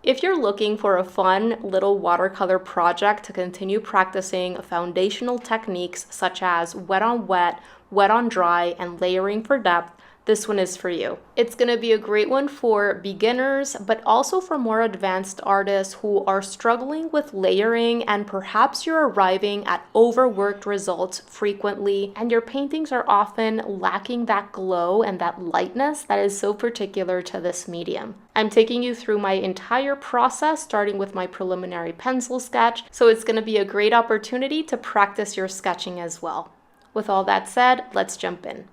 If you're looking for a fun little watercolor project to continue practicing foundational techniques such as wet on wet, wet on dry, and layering for depth, this one is for you. It's going to be a great one for beginners, but also for more advanced artists who are struggling with layering, and perhaps you're arriving at overworked results frequently, and your paintings are often lacking that glow and that lightness that is so particular to this medium. I'm taking you through my entire process, starting with my preliminary pencil sketch, so it's going to be a great opportunity to practice your sketching as well. With all that said, let's jump in.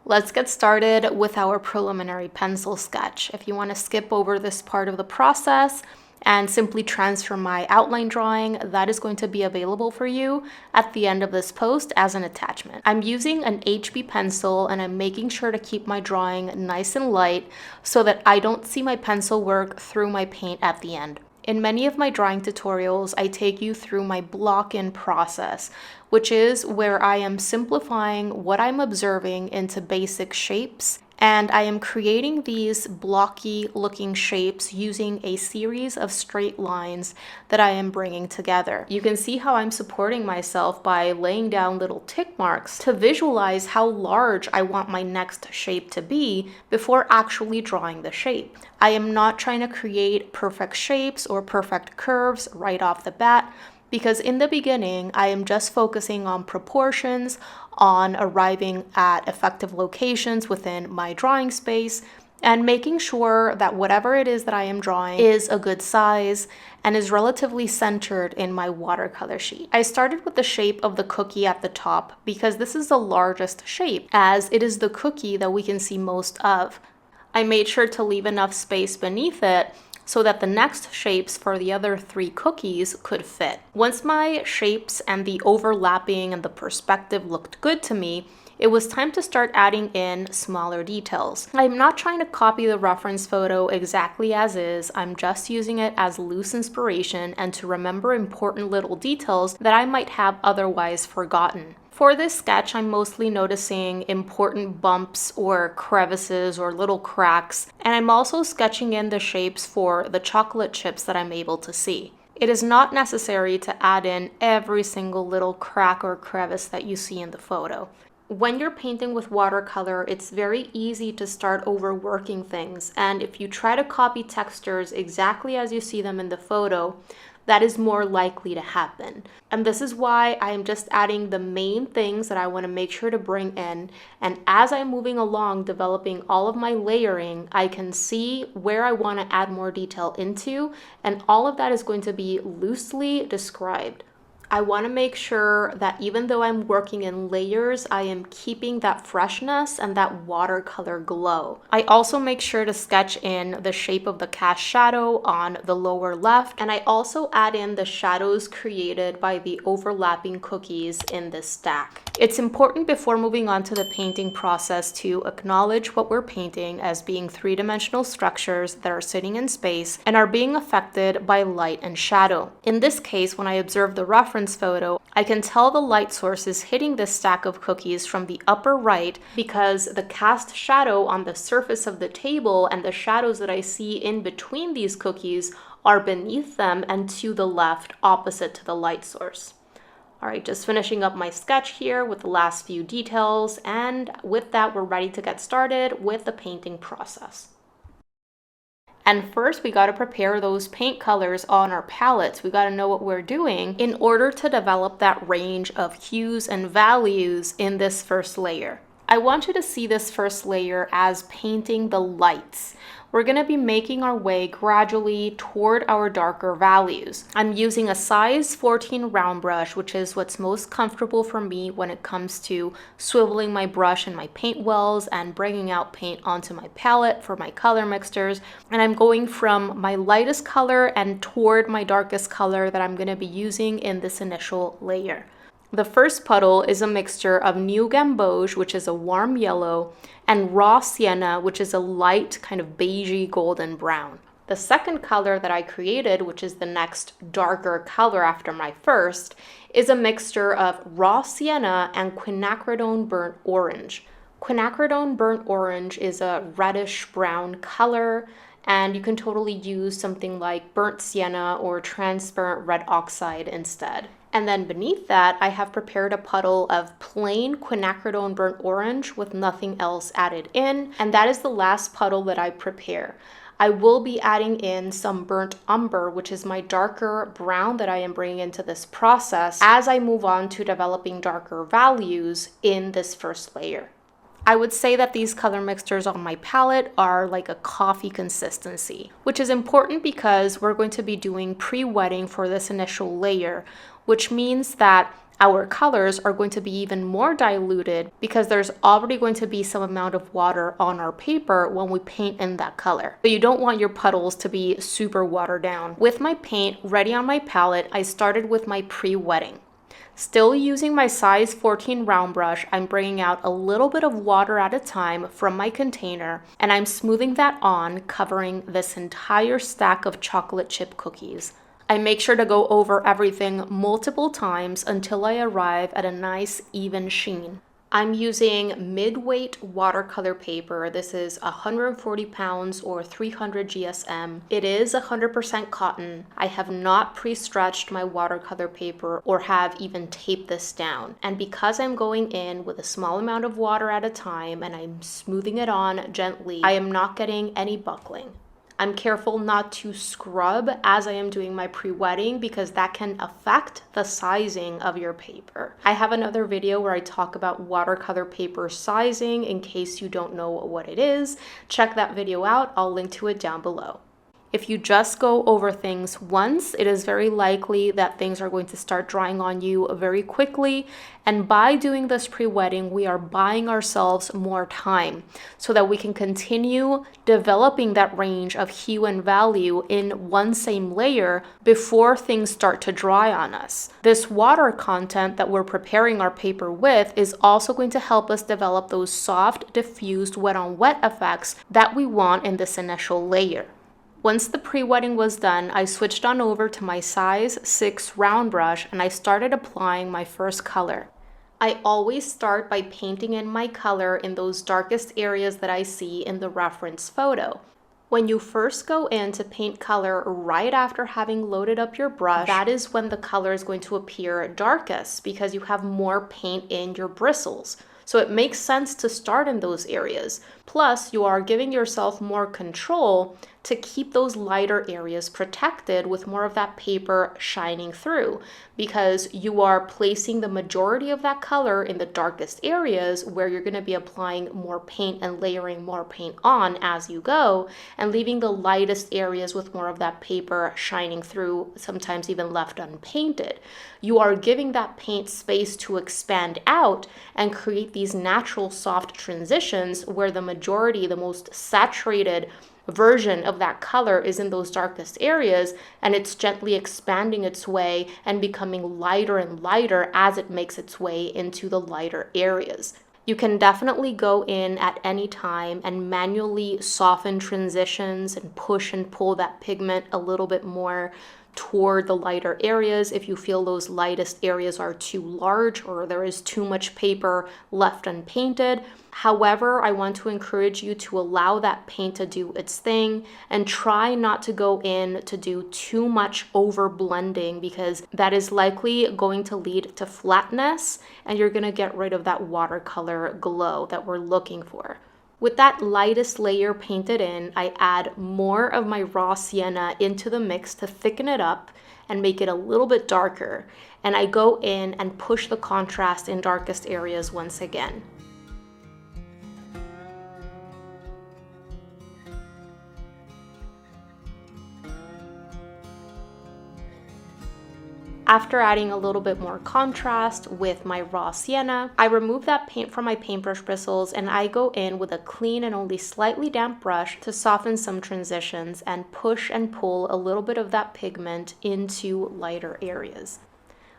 Let's get started with our preliminary pencil sketch. If you want to skip over this part of the process and simply transfer my outline drawing, that is going to be available for you at the end of this post as an attachment. I'm using an HB pencil and I'm making sure to keep my drawing nice and light so that I don't see my pencil work through my paint at the end. In many of my drawing tutorials, I take you through my block-in process, which is where I am simplifying what I'm observing into basic shapes, and I am creating these blocky looking shapes using a series of straight lines that I am bringing together. You can see how I'm supporting myself by laying down little tick marks to visualize how large I want my next shape to be before actually drawing the shape. I am not trying to create perfect shapes or perfect curves right off the bat, because in the beginning, I am just focusing on proportions, on arriving at effective locations within my drawing space, and making sure that whatever it is that I am drawing is a good size and is relatively centered in my watercolor sheet. I started with the shape of the cookie at the top because this is the largest shape, as it is the cookie that we can see most of. I made sure to leave enough space beneath it so that the next shapes for the other 3 cookies could fit. Once my shapes and the overlapping and the perspective looked good to me, it was time to start adding in smaller details. I'm not trying to copy the reference photo exactly as is, I'm just using it as loose inspiration and to remember important little details that I might have otherwise forgotten. For this sketch, I'm mostly noticing important bumps or crevices or little cracks, and I'm also sketching in the shapes for the chocolate chips that I'm able to see. It is not necessary to add in every single little crack or crevice that you see in the photo. When you're painting with watercolor, it's very easy to start overworking things, and if you try to copy textures exactly as you see them in the photo, that is more likely to happen. And this is why I am just adding the main things that I want to make sure to bring in. And as I'm moving along, developing all of my layering, I can see where I want to add more detail into, and all of that is going to be loosely described. I want to make sure that even though I'm working in layers, I am keeping that freshness and that watercolor glow. I also make sure to sketch in the shape of the cast shadow on the lower left, and I also add in the shadows created by the overlapping cookies in this stack. It's important before moving on to the painting process to acknowledge what we're painting as being 3-dimensional structures that are sitting in space and are being affected by light and shadow. In this case, when I observe the reference photo, I can tell the light source is hitting this stack of cookies from the upper right because the cast shadow on the surface of the table and the shadows that I see in between these cookies are beneath them and to the left, opposite to the light source. All right, just finishing up my sketch here with the last few details, and with that, we're ready to get started with the painting process. And first, we got to prepare those paint colors on our palettes. We got to know what we're doing in order to develop that range of hues and values in this first layer. I want you to see this first layer as painting the lights. We're going to be making our way gradually toward our darker values. I'm using a size 14 round brush, which is what's most comfortable for me when it comes to swiveling my brush in my paint wells and bringing out paint onto my palette for my color mixtures. And I'm going from my lightest color and toward my darkest color that I'm going to be using in this initial layer. The first puddle is a mixture of New Gamboge, which is a warm yellow, and raw sienna, which is a light kind of beigey golden brown. The second color that I created, which is the next darker color after my first, is a mixture of raw sienna and quinacridone burnt orange. Quinacridone burnt orange is a reddish brown color, And you can totally use something like burnt sienna or transparent red oxide instead. And then beneath that, I have prepared a puddle of plain quinacridone burnt orange with nothing else added in. And that is the last puddle that I prepare. I will be adding in some burnt umber, which is my darker brown that I am bringing into this process as I move on to developing darker values in this first layer. I would say that these color mixtures on my palette are like a coffee consistency, which is important because we're going to be doing pre-wetting for this initial layer, which means that our colors are going to be even more diluted because there's already going to be some amount of water on our paper when we paint in that color. But you don't want your puddles to be super watered down. With my paint ready on my palette, I started with my pre-wetting. Still using my size 14 round brush, I'm bringing out a little bit of water at a time from my container, and I'm smoothing that on, covering this entire stack of chocolate chip cookies. I make sure to go over everything multiple times until I arrive at a nice even sheen. I'm using mid-weight watercolor paper. This is 140 pounds or 300 GSM. It is 100% cotton. I have not pre-stretched my watercolor paper or have even taped this down. And because I'm going in with a small amount of water at a time and I'm smoothing it on gently, I am not getting any buckling. I'm careful not to scrub as I am doing my pre-wetting because that can affect the sizing of your paper. I have another video where I talk about watercolor paper sizing in case you don't know what it is. Check that video out. I'll link to it down below. If you just go over things once, it is very likely that things are going to start drying on you very quickly. And by doing this pre-wetting, we are buying ourselves more time so that we can continue developing that range of hue and value in one same layer before things start to dry on us. This water content that we're preparing our paper with is also going to help us develop those soft, diffused wet on wet effects that we want in this initial layer. Once the pre-wetting was done, I switched on over to my size 6 round brush and I started applying my first color. I always start by painting in my color in those darkest areas that I see in the reference photo. When you first go in to paint color right after having loaded up your brush, that is when the color is going to appear darkest because you have more paint in your bristles. So it makes sense to start in those areas. Plus, you are giving yourself more control to keep those lighter areas protected with more of that paper shining through because you are placing the majority of that color in the darkest areas where you're going to be applying more paint and layering more paint on as you go and leaving the lightest areas with more of that paper shining through, sometimes even left unpainted. You are giving that paint space to expand out and create these natural soft transitions where the majority, the most saturated version of that color is in those darkest areas, and it's gently expanding its way and becoming lighter and lighter as it makes its way into the lighter areas. You can definitely go in at any time and manually soften transitions and push and pull that pigment a little bit more toward the lighter areas if you feel those lightest areas are too large or there is too much paper left unpainted. However, I want to encourage you to allow that paint to do its thing and try not to go in to do too much over blending because that is likely going to lead to flatness and you're going to get rid of that watercolor glow that we're looking for. With that lightest layer painted in, I add more of my raw sienna into the mix to thicken it up and make it a little bit darker. And I go in and push the contrast in darkest areas once again. After adding a little bit more contrast with my raw sienna, I remove that paint from my paintbrush bristles and I go in with a clean and only slightly damp brush to soften some transitions and push and pull a little bit of that pigment into lighter areas.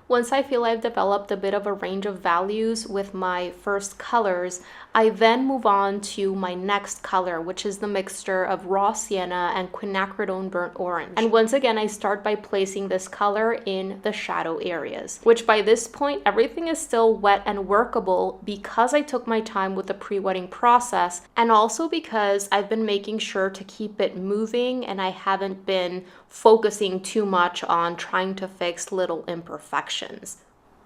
Once I feel I've developed a bit of a range of values with my first colors, I then move on to my next color, which is the mixture of raw sienna and quinacridone burnt orange. And once again, I start by placing this color in the shadow areas, which by this point, everything is still wet and workable because I took my time with the pre-wetting process, and also because I've been making sure to keep it moving and I haven't been focusing too much on trying to fix little imperfections.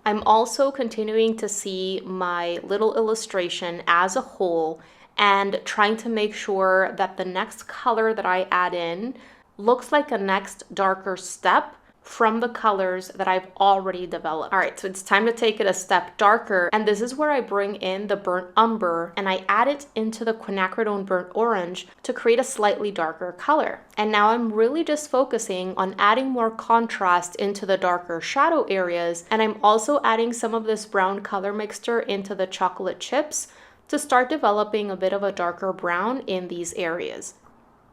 I'm also continuing to see my little illustration as a whole and trying to make sure that the next color that I add in looks like a next darker step from the colors that I've already developed. All right, so it's time to take it a step darker, and this is where I bring in the burnt umber and I add it into the quinacridone burnt orange to create a slightly darker color. And now I'm really just focusing on adding more contrast into the darker shadow areas, and I'm also adding some of this brown color mixture into the chocolate chips to start developing a bit of a darker brown in these areas.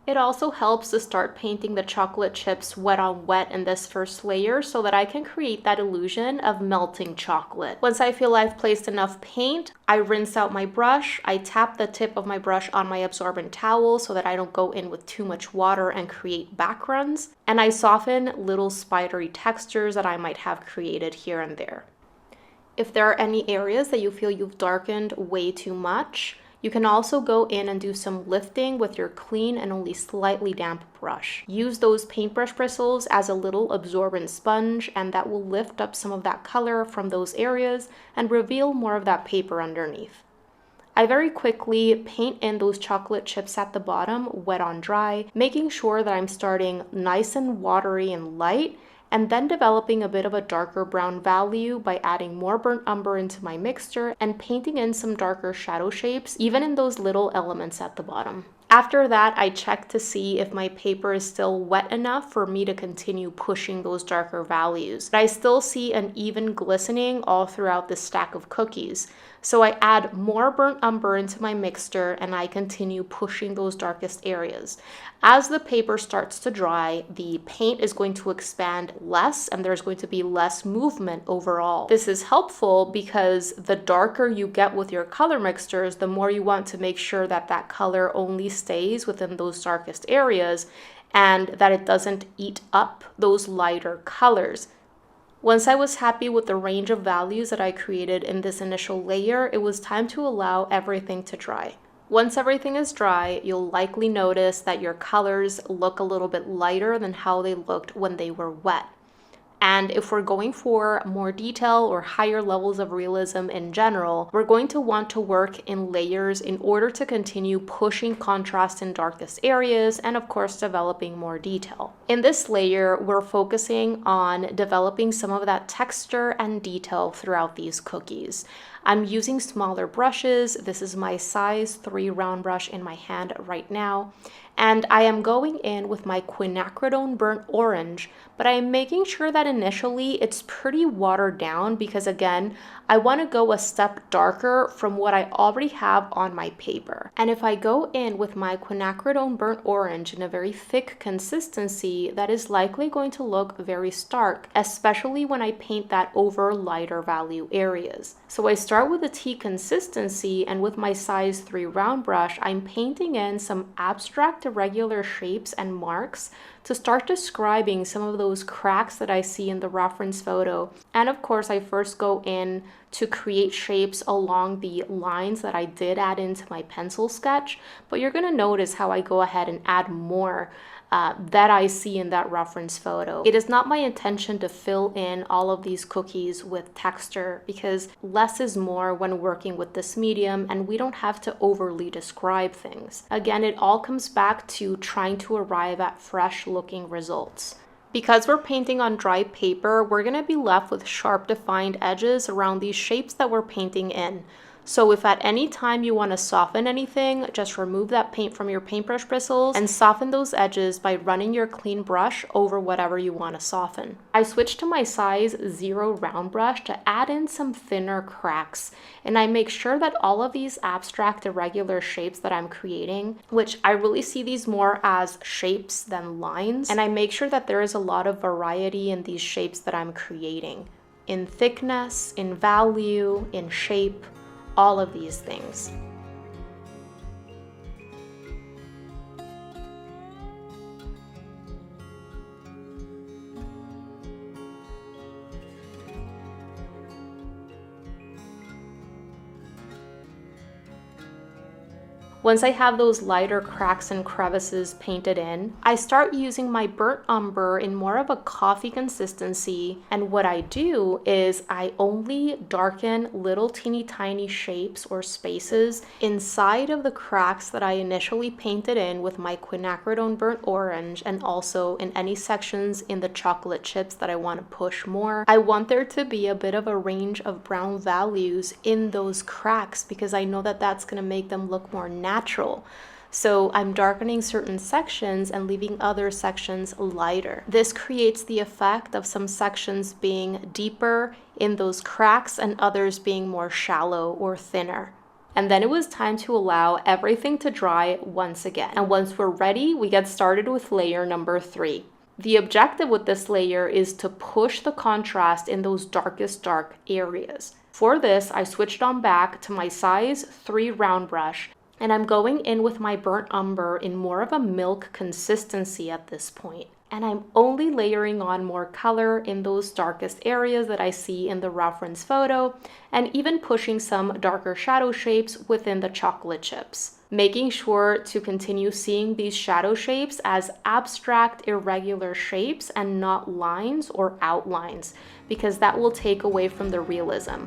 It also helps to start painting the chocolate chips wet on wet in this first layer so that I can create that illusion of melting chocolate. Once I feel I've placed enough paint, I rinse out my brush, I tap the tip of my brush on my absorbent towel so that I don't go in with too much water and create backruns, and I soften little spidery textures that I might have created here and there. If there are any areas that you feel you've darkened way too much, you can also go in and do some lifting with your clean and only slightly damp brush. Use those paintbrush bristles as a little absorbent sponge, and that will lift up some of that color from those areas and reveal more of that paper underneath. I very quickly paint in those chocolate chips at the bottom, wet on dry, making sure that I'm starting nice and watery and light, and then developing a bit of a darker brown value by adding more burnt umber into my mixture and painting in some darker shadow shapes, even in those little elements at the bottom. After that, I check to see if my paper is still wet enough for me to continue pushing those darker values. But I still see an even glistening all throughout this stack of cookies. So I add more burnt umber into my mixture and I continue pushing those darkest areas. As the paper starts to dry, the paint is going to expand less and there's going to be less movement overall. This is helpful because the darker you get with your color mixtures, the more you want to make sure that that color only stays within those darkest areas and that it doesn't eat up those lighter colors. Once I was happy with the range of values that I created in this initial layer, it was time to allow everything to dry. Once everything is dry, you'll likely notice that your colors look a little bit lighter than how they looked when they were wet. And if we're going for more detail or higher levels of realism in general, we're going to want to work in layers in order to continue pushing contrast in darkest areas and of course developing more detail. In this layer, we're focusing on developing some of that texture and detail throughout these cookies. I'm using smaller brushes. This is my size 3 round brush in my hand right now. And I am going in with my quinacridone burnt orange, but I am making sure that initially it's pretty watered down because again, I want to go a step darker from what I already have on my paper. And if I go in with my quinacridone burnt orange in a very thick consistency, that is likely going to look very stark, especially when I paint that over lighter value areas. So I start with a tea consistency, and with my size 3 round brush, I'm painting in some abstract irregular shapes and marks to start describing some of those cracks that I see in the reference photo. And of course, I first go in to create shapes along the lines that I did add into my pencil sketch, but you're gonna notice how I go ahead and add more that I see in that reference photo. It is not my intention to fill in all of these cookies with texture because less is more when working with this medium and we don't have to overly describe things. Again, it all comes back to trying to arrive at fresh looking results. Because we're painting on dry paper, we're going to be left with sharp defined edges around these shapes that we're painting in. So if at any time you want to soften anything, just remove that paint from your paintbrush bristles and soften those edges by running your clean brush over whatever you want to soften. I switched to my size 0 round brush to add in some thinner cracks, and I make sure that all of these abstract irregular shapes that I'm creating, which I really see these more as shapes than lines, and I make sure that there is a lot of variety in these shapes that I'm creating. in thickness, in value, in shape, all of these things. Once I have those lighter cracks and crevices painted in, I start using my burnt umber in more of a coffee consistency, and what I do is I only darken little teeny tiny shapes or spaces inside of the cracks that I initially painted in with my quinacridone burnt orange, and also in any sections in the chocolate chips that I want to push more. I want there to be a bit of a range of brown values in those cracks because I know that that's going to make them look more natural. So I'm darkening certain sections and leaving other sections lighter. This creates the effect of some sections being deeper in those cracks and others being more shallow or thinner. And then it was time to allow everything to dry once again. And once we're ready, we get started with layer number 3. The objective with this layer is to push the contrast in those darkest dark areas. For this, I switched on back to my size 3 round brush, and I'm going in with my burnt umber in more of a milk consistency at this point. And I'm only layering on more color in those darkest areas that I see in the reference photo, and even pushing some darker shadow shapes within the chocolate chips. Making sure to continue seeing these shadow shapes as abstract, irregular shapes and not lines or outlines, because that will take away from the realism.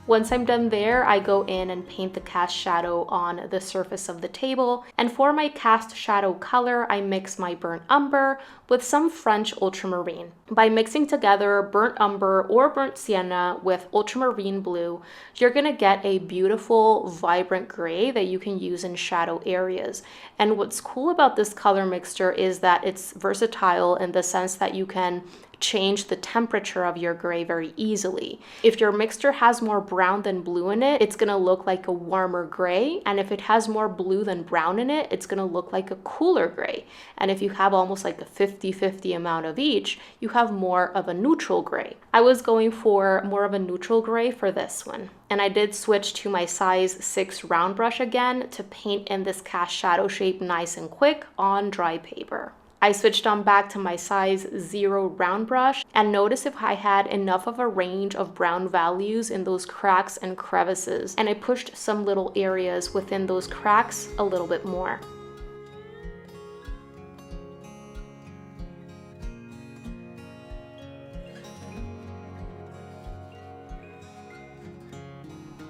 Once I'm done there, I go in and paint the cast shadow on the surface of the table. And for my cast shadow color, I mix my burnt umber with some French ultramarine. By mixing together burnt umber or burnt sienna with ultramarine blue, you're gonna get a beautiful, vibrant gray that you can use in shadow areas. And what's cool about this color mixture is that it's versatile in the sense that you can change the temperature of your gray very easily. If your mixture has more brown than blue in it, it's gonna look like a warmer gray. And if it has more blue than brown in it, it's gonna look like a cooler gray. And if you have almost like a 50-50 amount of each, you have more of a neutral gray. I was going for more of a neutral gray for this one. And I did switch to my size 6 round brush again to paint in this cast shadow shape nice and quick on dry paper. I switched on back to my size 0 round brush and noticed if I had enough of a range of brown values in those cracks and crevices, and I pushed some little areas within those cracks a little bit more.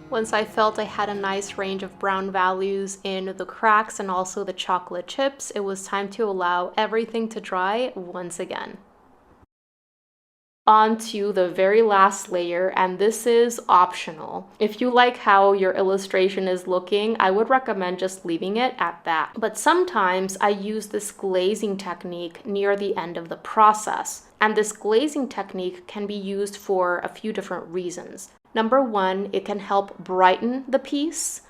Once I felt I had a nice range of brown values in the cracks and also the chocolate chips, it was time to allow everything to dry once again. On to the very last layer, and this is optional. If you like how your illustration is looking, I would recommend just leaving it at that. But sometimes I use this glazing technique near the end of the process. And this glazing technique can be used for a few different reasons. Number one, it can help brighten the piece.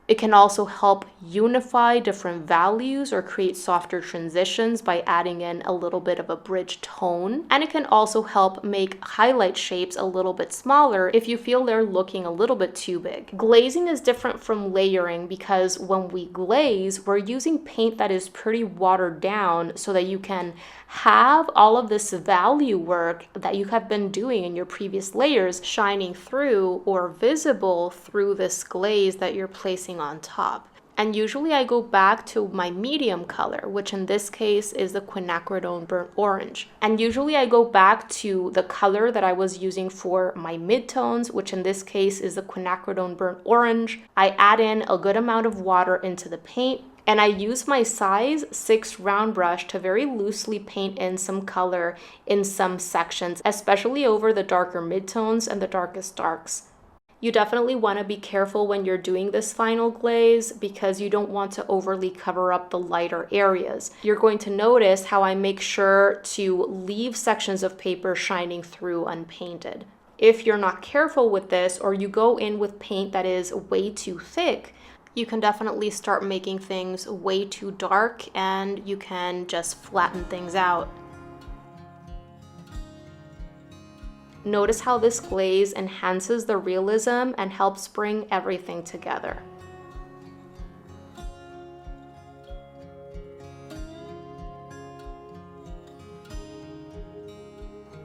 It can also help unify different values or create softer transitions by adding in a little bit of a bridge tone. And it can also help make highlight shapes a little bit smaller if you feel they're looking a little bit too big. Glazing is different from layering because when we glaze, we're using paint that is pretty watered down so that you can have all of this value work that you have been doing in your previous layers shining through or visible through this glaze that you're placing on top. And usually I go back to my medium color, which in this case is the quinacridone burnt orange. And usually I go back to the color that I was using for my midtones, which in this case is the quinacridone burnt orange. I add in a good amount of water into the paint, and I use my size 6 round brush to very loosely paint in some color in some sections, especially over the darker midtones and the darkest darks. You definitely want to be careful when you're doing this final glaze because you don't want to overly cover up the lighter areas. You're going to notice how I make sure to leave sections of paper shining through unpainted. If you're not careful with this, or you go in with paint that is way too thick, you can definitely start making things way too dark and you can just flatten things out. Notice how this glaze enhances the realism and helps bring everything together.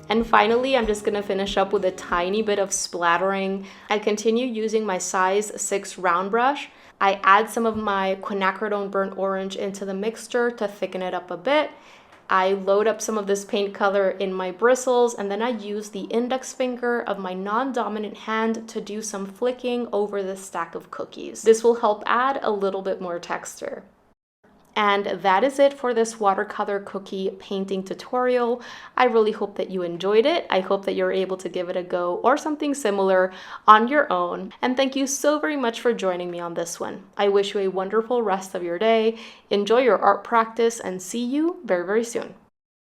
And finally, I'm just gonna finish up with a tiny bit of splattering. I continue using my size 6 round brush. I add some of my quinacridone burnt orange into the mixture to thicken it up a bit. I load up some of this paint color in my bristles, and then I use the index finger of my non-dominant hand to do some flicking over the stack of cookies. This will help add a little bit more texture. And that is it for this watercolor cookie painting tutorial. I really hope that you enjoyed it. I hope that you're able to give it a go or something similar on your own. And thank you so very much for joining me on this one. I wish you a wonderful rest of your day. Enjoy your art practice and see you very, very soon.